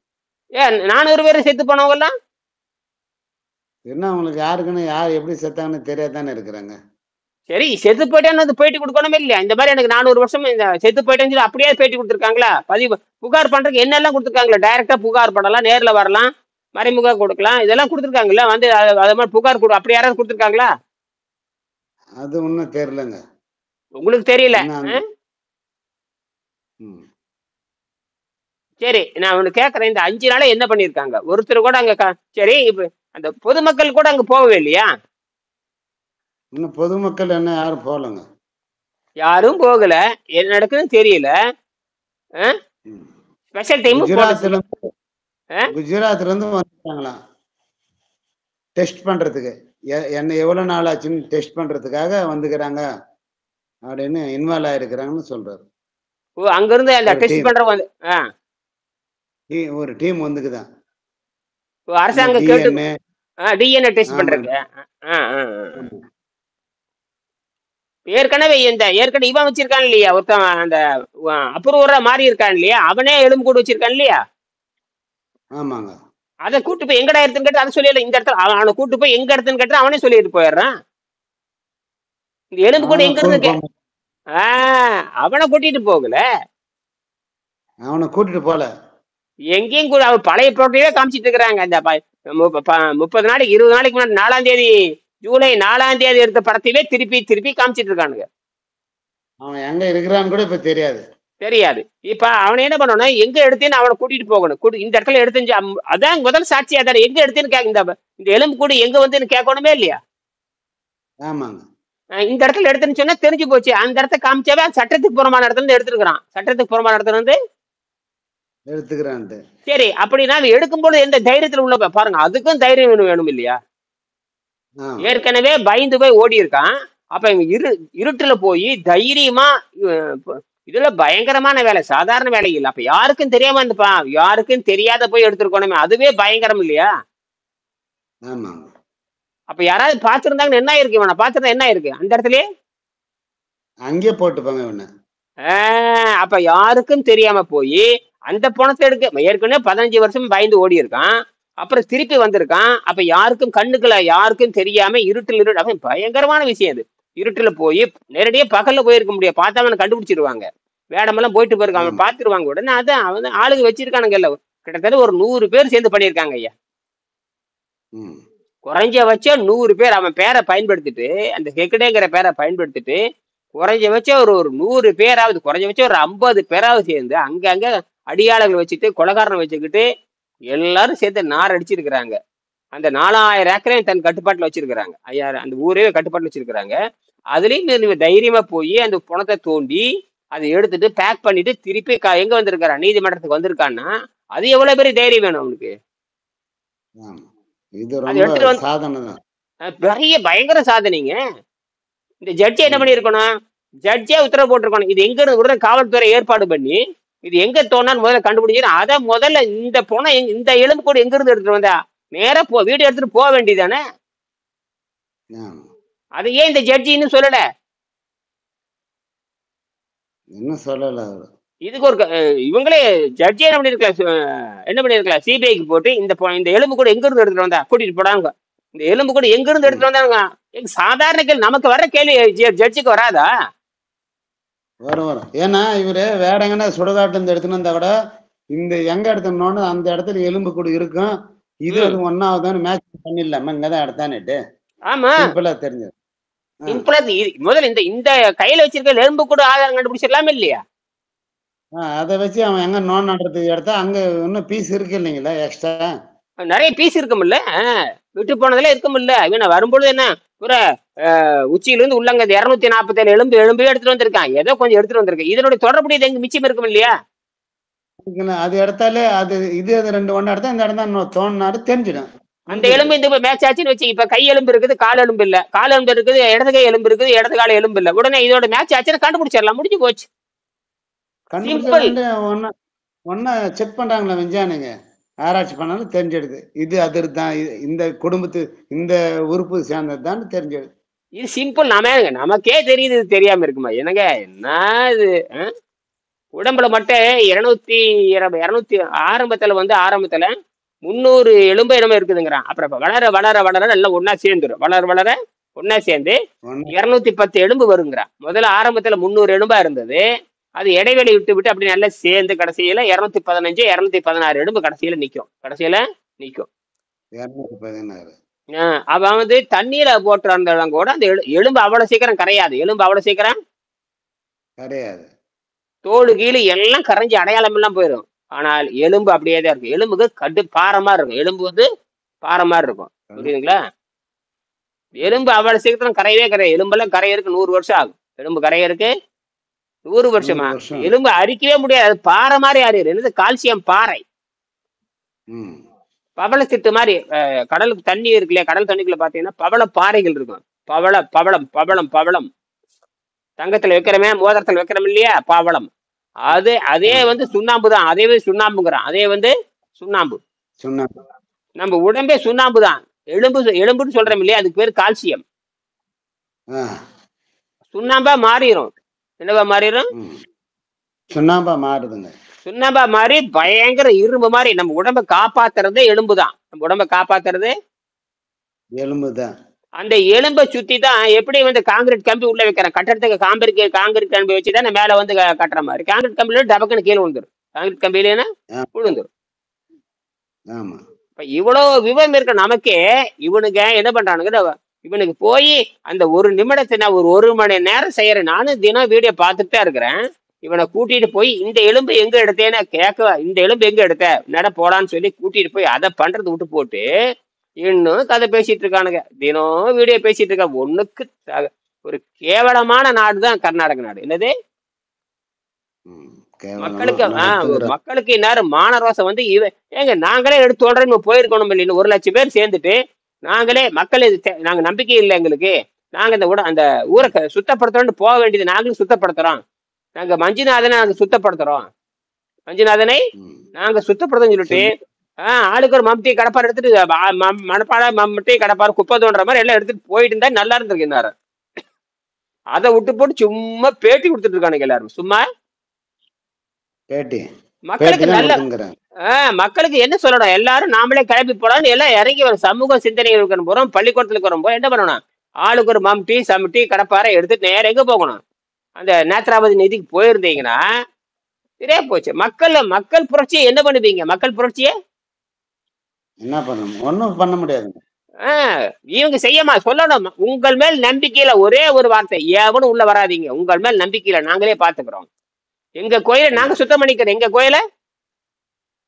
ஏன் 400 பேர் செத்து போனவங்க எல்லாம்? என்ன அவங்களுக்கு யாருக்குன்னு யார் எப்படி செத்தாங்கன்னு தெரியாதானே இருக்கிறாங்க. சரி, செத்து போயிட்டேன்னு பேட்டி கொடுக்கணுமே இல்லையா? இந்த மாதிரி எனக்கு 400 வருஷம் இந்த செத்து போயிட்டேன்னு சொல்லி அப்படியே பேட்டி கொடுத்துருக்காங்களா? பதிவு புகார் பண்றதுக்கு என்னெல்லாம் கொடுத்துருக்காங்களா? டைரக்டா புகார் பண்ணலாம், நேர்ல வரலாம், மறைமுக கொடுக்கலாம், இதெல்லாம் கொடுத்துருக்காங்கல்ல. வந்து அது மாதிரி புகார் கொடு, அப்படி யாராவது கொடுத்துருக்காங்களா? அது ஒன்றும் தெரியலங்க. உங்களுக்கு தெரியல? சரி, நான் ஒண்ணு கேட்கறேன், இந்த 5 நாளா என்ன பண்ணிருக்காங்க? ஒருத்தர் கூட அங்க சரி, இப்ப அந்த பொதுமக்கள் கூட அங்க போகவே இல்லையா? இன்னும் பொதுமக்கள் என்ன யாரும் போகலங்க. யாரும் போகல, என்ன நடக்குதுன்னு தெரியல. ஸ்பெஷல் டைம் குஜராத்ல இருந்து வந்துட்டாங்களாம் டெஸ்ட் பண்றதுக்கு. என்ன எவ்வளவு நாள் ஆச்சுன்னு டெஸ்ட் பண்றதுக்காக வந்துக்கிறாங்க அப்படின்னு இன்வால்வ் ஆயிருக்கிறாங்கன்னு சொல்றாரு. ஓ, அங்க இருந்து அந்த டெஸ்ட் பண்ற வந்து ஒரு டீம் வந்துக்குதான். அரசாங்கம் கேட்டு டிஎன்ஏ டெஸ்ட் பண்றது. ஏற்கனவே இவன் வச்சிருக்கான் இல்லையா, ஒருத்தன் அந்த அப்ரூவரா மாறி இருக்கான் இல்லையா, அவனே எலும்பு கூடு வச்சிருக்கான் இல்லையா? ஆமாங்க. அதை கூட்டு போய் எங்கடா எடுத்துன்னு கேட்டு அதை சொல்லல. இந்த இடத்துல அவனை கூட்டு போய் எங்க இடத்துன்னு கேட்டு அவனே சொல்லிட்டு போயிடுறான். இந்த எலும்பு கூட எங்க இருந்து அவனை கூட்டிட்டு போகல, அவனை கூட்டிட்டு போல, எங்கேயும் கூட அவன் பழைய போட்டியே காமிச்சிட்டு இருக்கிறாங்க. அந்த 30 நாளைக்கு 20 நாளைக்கு முன்னாடி 4ஆம் தேதி ஜூலை 4ஆம் தேதி எடுத்த படத்தையே திருப்பி திருப்பி காமிச்சிட்டு இருக்கானுங்க. அவன் எங்க இருக்கிறான்னு கூட இப்ப தெரியாது. இப்ப அவனை என்ன பண்ணணும், எங்க எடுத்தேன்னு அவனை கூட்டிட்டு போகணும். இந்த இடத்துல எடுத்து, அதான் முதல் சாட்சி. அதான் எங்க எடுத்தேன்னு இந்த எலும்பு கூடு எங்க வந்து கேட்கணுமே இல்லையா? ஆமாங்க. இந்த இடத்துல எடுத்துன்னு சொன்னா தெரிஞ்சு போச்சு. அந்த இடத்த காமிச்சாவே சட்டத்துக்கு புறமான இடத்துல இருந்து எடுத்துருக்கான். சட்டத்துக்கு புறமான இடத்துல இருந்து எடுத்துக்கிறான். சரி, அப்படின்னா அது எடுக்கும்போது எந்த தைரியத்துல உள்ள பாருங்க, அதுக்கும் தைரியம் வேணும் இல்லையா? ஏற்கனவே பயந்து போய் ஓடி இருக்கான். அப்ப இவங்க இருட்டுல போய் தைரியமா, இதுல பயங்கரமான வேலை, சாதாரண வேலை இல்லை. அப்ப யாருக்கும் தெரியாம இருந்துப்பா, யாருக்கும் தெரியாத போய் எடுத்துருக்கணுமே, அதுவே பயங்கரம் இல்லையா? அப்ப யாராவது பாத்துருந்தாங்கன்னு என்ன இருக்கு, இவனை பாத்துருந்தா என்ன இருக்கு அந்த இடத்துலயே அங்கே போட்டுப்பாங்க. அப்ப யாருக்கும் தெரியாம போய் அந்த பணத்தை எடுக்க, ஏற்கனவே 15 வருஷம் பயந்து ஓடி இருக்கான், அப்புறம் திருப்பி வந்திருக்கான். அப்ப யாருக்கும் கண்ணுக்குள்ள யாருக்கும் தெரியாம இருட்டுல அவன் பயங்கரமான விஷயம் அது. இருட்டுல போய் நேரடியா பகல்ல போயிருக்க முடியாது, பார்த்தா அவனை கண்டுபிடிச்சிருவாங்க. வேடமெல்லாம் போயிட்டு போயிருக்கான், அவன் பாத்துருவாங்க. உடனே அதான் அவன் ஆளுங்க வச்சிருக்கானுங்க, கிட்டத்தட்ட ஒரு 100 பேர் சேர்ந்து பண்ணியிருக்காங்க ஐயா. குறைஞ்சபட்சம் 100 பேர் அவன் பேரை பயன்படுத்திட்டு, அந்த ஹெக்கடேங்கிற பேரை பயன்படுத்திட்டு குறைஞ்சபட்சம் ஒரு 100 பேராவது, குறைஞ்சபட்சம் ஒரு 50 பேராவது சேர்ந்து அங்கங்க அடியாளர்கள் வச்சுட்டு, கொலகாரனை வச்சுக்கிட்டு எல்லாரும் சேர்த்து நார் அடிச்சிருக்கிறாங்க. அந்த 4000 ஏக்கரையும் தன் கட்டுப்பாட்டுல வச்சிருக்கிறாங்க ஐயா. அந்த ஊரே கட்டுப்பாட்டுல வச்சிருக்கிறாங்க. அதுலயும் தைரியமா போய் அந்த பணத்தை தோண்டி அதை எடுத்துட்டு பேக் பண்ணிட்டு திருப்பி எங்க வந்திருக்கான், நீதிமன்றத்துக்கு வந்திருக்கான்னா அது எவ்வளவு பெரிய தைரியம் வேணும் அவனுக்கு. பெரிய பயங்கர சாதனைங்க. இந்த ஜட்ஜி என்ன பண்ணிருக்கணும், ஜட்ஜே உத்தரவு போட்டிருக்கணும், இது எங்க இருந்து காவல்துறை ஏற்பாடு பண்ணி இது எங்க தோணான்னு முதல்ல கண்டுபிடிச்சு, அதை முதல்ல இந்த பணம் இந்த எலும்பு கூட எங்க இருந்து எடுத்துட்டு வந்தா நேரா வீடு எடுத்துட்டு போக வேண்டியதானே. அது ஏன் இந்த ஜட்ஜி இன்னும் சொல்லல? இதுக்கு ஒரு இவங்களே ஜட்ஜி என்ன பண்ணிருக்கலாம், சிபிஐக்கு போட்டு இந்த எலும்பு கூட எங்க இருந்து எடுத்துட்டு வந்தா கூட்டிட்டு போடாங்க, இந்த எலும்பு கூட எங்க இருந்து எடுத்துட்டு வந்தாங்க. சாதாரண கேள்வி நமக்கு வர கேள்வி ஜட்ஜுக்கு வராதா? வரும். ஏன்னா இவரு வேற எங்கன்னா சுடுகாட்டு இருந்து எடுத்துன்னு வந்தா கூட இந்த எங்க எடுத்தோம்னு அந்த இடத்துல எலும்பு கூட இருக்கும், இது அது ஒன்னாவதுன்னு மேட்ச் பண்ணிடலாமா, இங்கதான் எடுத்தானேட்டு. ஆமா, தெரிஞ்சது முதல்ல இந்த கையில வச்சிருக்க எலும்பு கூட ஆதாரம் கண்டுபிடிச்சிடலாமே இல்லையா? அதை வச்சு அவன் எங்க நோன் நடுறதுக்கு எடுத்தா அங்க இன்னும் பீஸ் இருக்கு இல்லைங்களா எக்ஸ்ட்ரா. நிறைய பீஸ் இருக்குமில்ல, விட்டு போனதுல இருக்குமில்ல. இவன் வரும்பொழுது என்ன பூரா உச்சியிலிருந்து உள்ளங்க 247 எலும்பு எலும்பே எடுத்துட்டு வந்திருக்கான். ஏதோ கொஞ்சம் எடுத்துட்டு வந்திருக்கேன். இதனுடைய தொடர்புடையது எங்க மிச்சம் இருக்கும் இல்லையா? அது எடுத்தாலே அது இது அது 2 ஒண்ணா எடுத்தா இந்த இடம் தான் தோணுனாரு தெரிஞ்சிடும். அந்த எலும்பு இந்த மேட்ச் ஆச்சுன்னு வச்சு, இப்ப கை எலும்பு இருக்குது, கால் எலும்பு இல்ல, கால் எலும்பு இருக்குது, இடது கை எலும்பு இருக்குது, இடது கால எலும்பு இல்ல. உடனே இதோட மேட்ச் ஆச்சுன்னு கண்டுபிடிச்சிடலாம், முடிஞ்சு போச்சு. சிம்பிள். கண்டுபிடிச்ச ஒன்னா செக் பண்றாங்களா விஞ்ஞானிங்க, ஆராய்ச்சி பண்ணாலும் தெரிஞ்சிடுது இது அது தான், இந்த குடும்பத்து இந்த உறுப்பு சேர்ந்தது தான் தெரிஞ்சிடுது. இது சிம்பிள். நமக்கே தெரியுது, இது தெரியாம இருக்குமா என்னங்க? என்ன இது உடம்புல மட்டும் 220 ஆரம்பத்துல 300 எலும்பு இடமே இருக்குதுங்கிறான். அப்புறம் வளர வளர வளர எல்லாம் ஒன்னா சேர்ந்துடும். வளர வளர ஒன்னா சேர்ந்து 210 எலும்பு வருங்கிறான். முதல்ல ஆரம்பத்துல 300 எலும்பா இருந்தது, அது இடைவெளி விட்டு விட்டு அப்படி நல்லா சேர்ந்து கடைசியில 215 216 எலும்பு கடைசியில நிக்கும். 216. அவன் தண்ணீரை போட்டு கூட அந்த எலும்பு அவ்வளவு சீக்கிரம் கரையாது. எலும்பு அவ்வளவு சீக்கிரம் கரையாது. தோடு கீழே எல்லாம் கரைஞ்சி அடையாளம் எல்லாம் போயிடும். ஆனால் எலும்பு அப்படியே தான் இருக்கும். எலும்புக்கு கட்டு பாரமா இருக்கும். எலும்பு பாரமா இருக்கும். புரியுதுங்களா? எலும்பு அவ்வளவு சீக்கிரம் கரையவே கரையாது. எலும்பெல்லாம் கரையறதுக்கு 100 வருஷம் ஆகும். எலும்பு கரையறதுக்கு 100 வருஷமா? எலும்பு அரிக்கவே முடியாது. அது பாறை மாதிரி அறியுது. என்னது? கால்சியம் பாறை, பவள சிட்டு மாதிரி. கடலுக்கு தண்ணி இருக்கு இல்லையா, கடல் தண்ணிக்குள்ள பாத்தீங்கன்னா பவள பாறைகள் இருக்கும். பவளம் பவளம் பவளம். தங்கத்துல வைக்கிறமே, மோதிரத்துல வைக்கிறோம் இல்லையா, பவளம். அதே சுண்ணாம்பு தான். அதே சுண்ணாம்புங்கிறான். அதே சுண்ணாம்பு. நம்ம உடம்பே சுண்ணாம்பு தான். எலும்புன்னு சொல்றோம் இல்லையா, அதுக்கு பேரு கால்சியம். சுண்ணாம்பா மாறிடும். என்னவா மாறிடும்? சுண்ணாம்பா மாறுதுங்க. சுண்ணாம்பா மாறி பயங்கர இரும்பு மாதிரி. நம்ம உடம்ப காப்பாத்துறதே எலும்பு தான். நம்ம உடம்ப காப்பாத்துறது எலும்பு தான். அந்த எலும்பை சுத்தி தான் எப்படி காங்கிரீட் கம்பி உள்ள வைக்கிறேன். கட்டடத்துக்கு காங்கிரீட் கம்பி வச்சுதான் மேல கட்டுற மாதிரி. காங்கிரீட் கம்பியில டபக்குன்னு கீழே விழுந்துரும். காங்கிரீட் கம்பியில விழுந்துரும். இப்ப இவ்வளவு விவரம் இருக்க நமக்கே இவனுக்கு என்ன பண்றானுங்க, இவனுக்கு போய் அந்த ஒரு நிமிடத்தை நான் ஒரு மணி நேரம் செய்யறேன். நானும் தினம் வீடியோ பார்த்துட்டு தான் இருக்கிறேன். இவனை கூட்டிட்டு போய் இந்த எலும்பு எங்க எடுத்தேன்னு கேட்க, இந்த எலும்பு எங்க எடுத்த நட போடான்னு சொல்லி கூட்டிட்டு போய் அதை பண்றது விட்டு போட்டு இன்னும் கதை பேசிட்டு இருக்கானுங்க. தினம் வீடியோ பேசிட்டு இருக்கா. ஒண்ணுக்கு ஒரு கேவலமான நாடு தான் கர்நாடக நாடு. என்னது? மக்களுக்கு இந்நேரம் மானரோசம் ஏங்க நாங்களே எடுத்து சொல்றேன்னு போயிருக்கணும் இல்லைன்னு 1 லட்சம் பேர் சேர்ந்துட்டு நாங்களே மக்கள் நாங்க நம்பிக்கை இல்லை எங்களுக்கு, நாங்க அந்த ஊரை சுத்தப்படுத்துறோம்னு போக வேண்டியது நாங்களும் சுத்தப்படுத்துறோம். நாங்க மஞ்சுநாதனை நாங்க சுத்தப்படுத்துறோம். மஞ்சுநாதனை நாங்க சுத்தப்படுத்தோம்னு சொல்லிட்டு ஆளுக்கு ஒரு மம்டி கடப்பார் எடுத்துட்டு மணப்பாறை மம்டி கடப்பார் குப்பை தோன்ற மாதிரி எல்லாம் எடுத்துட்டு போயிட்டு இருந்தா நல்லா இருந்திருக்கு. இந்நேரம் அதை விட்டு போட்டு சும்மா பேட்டி கொடுத்துட்டு இருக்கானுங்க எல்லாரும். சும்மா மக்களுக்கு நல்ல மக்களுக்கு என்ன சொல்லணும், எல்லாரும் நாமளே கிளம்பி போலான்னு எல்லாம் இறங்கி ஒரு சமூக சிந்தனைகள் இருக்கிற போறோம். பள்ளிக்கூடத்துக்கு வரும்போது என்ன பண்ணணும், ஆளுக்கு ஒரு மம்டி சமட்டி கடப்பாறை எடுத்துட்டு நேரம் எங்க போகணும், அந்த நேத்ராவதி நிதிக்கு போயிருந்தீங்கன்னா சரியா போச்சு. மக்கள் புரட்சியை என்ன பண்ணுவீங்க? மக்கள் புரட்சியை என்ன பண்ணணும்? ஒன்னும் பண்ண முடியாது. இவங்க செய்யமா சொல்லணும். உங்கள் மேல் நம்பிக்கையில ஒரே ஒரு வார்த்தை, எவனும் உள்ள வராதீங்க. உங்கள் மேல் நம்பிக்கையில நாங்களே பாத்துக்கிறோம். எங்க கோயிலை நாங்க சுத்தம் பண்ணிக்கிறோம். எங்க கோயிலை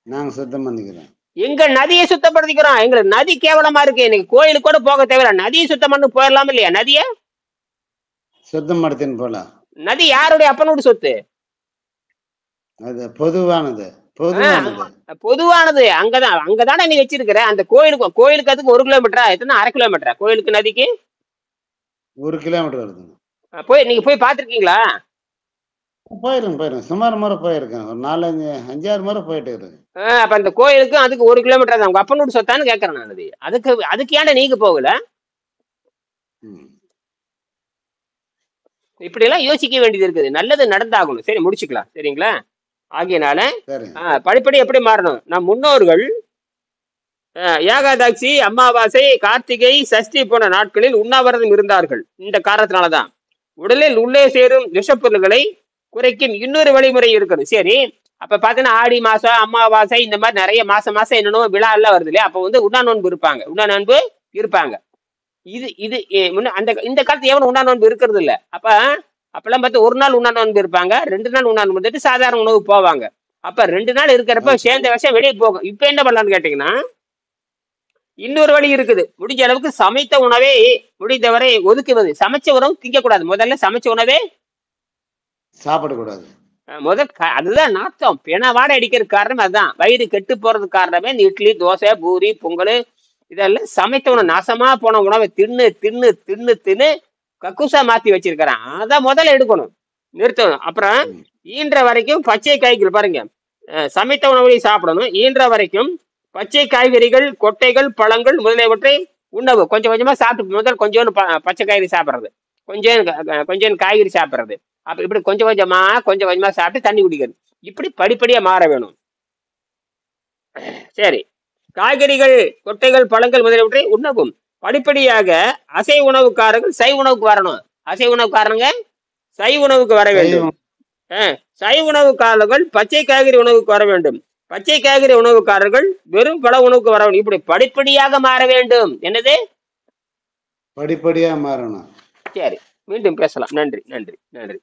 நாங்க சுத்தம் பண்ணிக்கிறோம். எங்க நதியை சுத்தப்படுத்திக்கிறோம். எங்களுக்கு நதி கேவலமா இருக்கு. இன்னைக்கு கோயிலுக்கு கூட போக தேவையில்ல, நதியை சுத்தம் பண்ணி போயிடலாம் இல்லையா? நதிய சுத்தம் படுத்தின்னு போலாம். நதி யாருடைய? அப்பனோட சொத்து. அது பொதுவானது. பொதுவானது. அங்கதானே நீ வச்சிருக்கிற. அந்த கோயிலுக்கு அதுக்கு 1 கிலோமீட்டரா எத்தனை? 1/2 கிலோமீட்டரா கோயிலுக்கு நதிக்கு? 1 கிலோமீட்டர் வருது. நீங்க போய் பாத்துருக்கீங்களா? போயிருக்கேன். சுமார் முறை போயிருக்கேன். ஒரு 4-5-6 முறை போயிட்டு இருக்கு. அப்ப அந்த கோயிலுக்கும் அதுக்கு 1 கிலோமீட்டர் தான். உங்க அப்பனோட சொத்தான்னு கேக்குறேன் நான். அதுக்கு ஏன்டா நீங்க போகல? இப்படி எல்லாம் யோசிக்க வேண்டியது இருக்குது. நல்லது நடந்தாகணும். சரி, முடிச்சுக்கலாம். சரிங்களா? ஆகியனால படிப்படி எப்படி மாறணும்? நம் முன்னோர்கள் ஏகாதசி, அமாவாசை, கார்த்திகை, சஷ்டி போன்ற நாட்களில் உண்ணாவிரதம் இருந்தார்கள். இந்த காரணத்தினாலதான் உடலில் உள்ளே சேரும் விஷப்பொருள்களை குறைக்கும் இன்னொரு வழிமுறை இருக்குது. சரி, அப்ப பாத்தீங்கன்னா ஆடி மாசம், அமாவாசை, இந்த மாதிரி நிறைய மாசம் என்னென்னோ விழா எல்லாம் வருது இல்லையா? அப்ப உண்ணா நோன்பு இருப்பாங்க. இது இந்த காலத்து எவனும் உண்ணா நோன்பு இருக்கிறது இல்ல. அப்ப அப்பெல்லாம் பார்த்து ஒரு நாள் உண்ணாந்து இருப்பாங்க, 2 நாள் உண்ணாந்து வந்துட்டு சாதாரண உணவு போவாங்க. அப்ப 2 நாள் இருக்கிறப்ப சேர்ந்த விஷம் வெளியே போகும். இப்ப என்ன பண்ணலாம்னு கேட்டீங்கன்னா, இன்னொரு வழி இருக்குது. முடிஞ்ச அளவுக்கு சமைத்த உணவே முடிந்தவரை ஒதுக்குவது. சமைச்ச உணவு திங்கக்கூடாது. முதல்ல சமைச்ச உணவே சாப்பிடக்கூடாது. அதுதான் நாத்தம். பிண வாடை அடிக்கிறதுக்கு காரணம் அதுதான். வயிறு கெட்டு போறதுக்கு காரணமே இந்த இட்லி, தோசை, பூரி, பொங்கல் இதெல்லாம் சமைத்த உணவு. நாசமா போன உணவை தின்னு தின்னு தின்னு தின்னு கக்கூசா மாத்தி வச்சிருக்கிறான். அதை முதல்ல எடுக்கணும், நிறுத்தணும். அப்புறம் ஈன்ற வரைக்கும் பச்சை காய்கறி பாருங்க, சமைத்த உணவுகளை சாப்பிடணும். ஈன்ற வரைக்கும் பச்சை காய்கறிகள், கொட்டைகள், பழங்கள் முதலியவற்றை உணவு கொஞ்சம் கொஞ்சமா சாப்பிட்டு முதல் கொஞ்சோண்டு பச்சை காய்கறி சாப்பிட்றது, கொஞ்சம் காய்கறி சாப்பிட்றது. அப்ப இப்படி கொஞ்சம் கொஞ்சமா சாப்பிட்டு தண்ணி குடிக்கிறது. இப்படி படிப்படியா மாற வேணும். சரி, காய்கறிகள், கொட்டைகள், பழங்கள் முதலியவற்றை உணவும். படிப்படியாக அசைவ உணவுக்காரர்கள் சைவ உணவுக்கு வரணும். அசைவ உணவுக்காரங்க சைவ உணவுக்கு வர வேண்டும். சைவ உணவுக்காரர்கள் பச்சை காய்கறி உணவுக்கு வர வேண்டும். பச்சை காய்கறி உணவுக்காரர்கள் வெறும் பழ உணவுக்கு வர வேண்டும். இப்படி படிப்படியாக மாற வேண்டும். என்னது? படிப்படியா மாறணும். சரி, மீண்டும் பேசலாம். நன்றி நன்றி நன்றி.